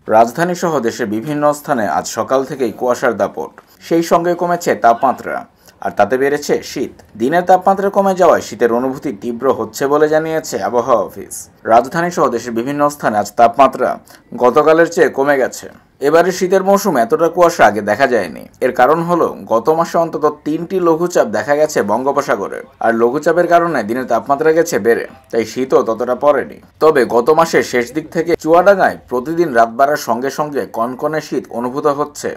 রাজধানী সহ দেশের বিভিন্ন স্থানে আজ সকাল থেকেই কুয়াশার দাপট, সেই সঙ্গে কমেছে তাপমাত্রা, আর তাতে বেড়েছে শীত। দিনের তাপমাত্রা কমে যাওয়ায় শীতের অনুভূতি তীব্র হচ্ছে বলে জানিয়েছে আবহাওয়া অফিস। রাজধানী সহ দেশের বিভিন্ন স্থানে আজ তাপমাত্রা গতকালের চেয়ে কমে গেছে। এবারে শীতের মৌসুমে এতটা কুয়াশা আগে দেখা যায়নি। এর কারণ হলো গত মাসে অন্তত 3টি লঘুচাপ দেখা গেছে বঙ্গোপসাগরে, আর লঘুচাপের কারণে দিনের তাপমাত্রা গেছে বেড়ে, তাই শীতও ততটা পড়েনি। তবে গত মাসের শেষ দিক থেকে চুয়াডাঙ্গায় প্রতিদিন রাত বাড়ার সঙ্গে সঙ্গে কনকনে শীত অনুভূত হচ্ছে।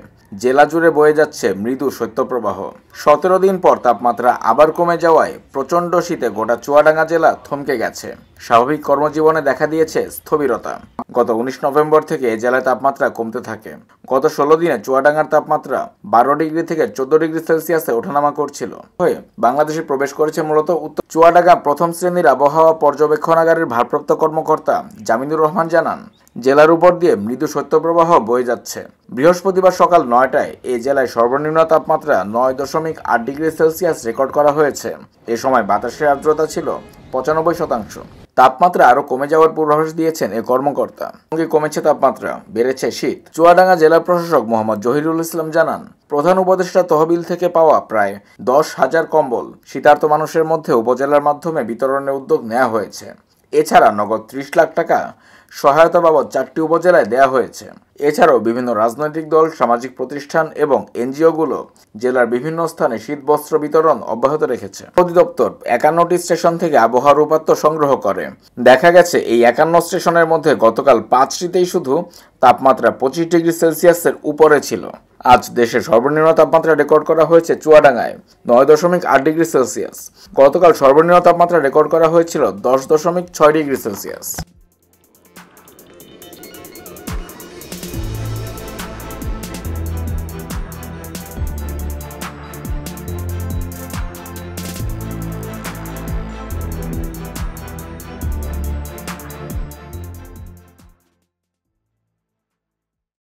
জেলা জুড়ে বয়ে যাচ্ছে মৃদু শৈত্যপ্রবাহ। 17 দিন পর তাপমাত্রা আবার কমে যাওয়ায় প্রচণ্ড শীতে গোটা চুয়াডাঙ্গা জেলা থমকে গেছে। স্বাভাবিক কর্মজীবনে দেখা দিয়েছে স্থবিরতা। গত 19 নভেম্বর থেকে জেলায় তাপমাত্রা কমতে থাকে। গত 16 দিনে চুয়াডাঙ্গার তাপমাত্রা 12 ডিগ্রি থেকে 14 ডিগ্রি সেলসিয়াসে ওঠানামা করছিল। হয়ে বাংলাদেশে প্রবেশ করেছে মূলত উত্তর চুয়াডাঙ্গা প্রথম শ্রেণীর আবহাওয়া পর্যবেক্ষণাগারের ভারপ্রাপ্ত কর্মকর্তা জামিনুর রহমান জানান, জেলার উপর দিয়ে মৃদু শৈত্যপ্রবাহ বয়ে যাচ্ছে। বৃহস্পতিবার সকাল 9টায় এই জেলায় সর্বনিম্ন তাপমাত্রা 9.8 ডিগ্রি সেলসিয়াস রেকর্ড করা হয়েছে। এ সময় বাতাসের আর্দ্রতা ছিল 95%। তাপমাত্রা আরো কমে যাওয়ার পূর্বাভাস দিয়েছেন এই কর্মকর্তা। সঙ্গে কমেছে তাপমাত্রা, বেড়েছে শীত। চুয়াডাঙ্গা জেলা প্রশাসক মোহাম্মদ জহিরুল ইসলাম জানান, প্রধান উপদেষ্টা তহবিল থেকে পাওয়া প্রায় 10,000 কম্বল শীতার্ত মানুষের মধ্যে উপজেলার মাধ্যমে বিতরণের উদ্যোগ নেওয়া হয়েছে। এছাড়া নগদ 30 লাখ টাকা সহায়তা বাবদ 4টি উপজেলায় দেওয়া হয়েছে। এছাড়াও বিভিন্ন রাজনৈতিক দল, সামাজিক প্রতিষ্ঠান এবং এনজিওগুলো জেলার বিভিন্ন স্থানে শীতবস্ত্র বিতরণ অব্যাহত রেখেছে। অধিদপ্তর 51টি স্টেশন থেকে আবহাওয়ার উপাত্ত সংগ্রহ করে। দেখা গেছে এই 51 স্টেশনের মধ্যে গতকাল 5টিতেই শুধু তাপমাত্রা 25 ডিগ্রি সেলসিয়াসের উপরে ছিল। আজ দেশের সর্বনিম্ন তাপমাত্রা রেকর্ড করা হয়েছে চুয়াডাঙ্গায় 9.8 ডিগ্রি সেলসিয়াস। গতকাল সর্বনিম্ন তাপমাত্রা রেকর্ড করা হয়েছিল 10.6 ডিগ্রি সেলসিয়াস।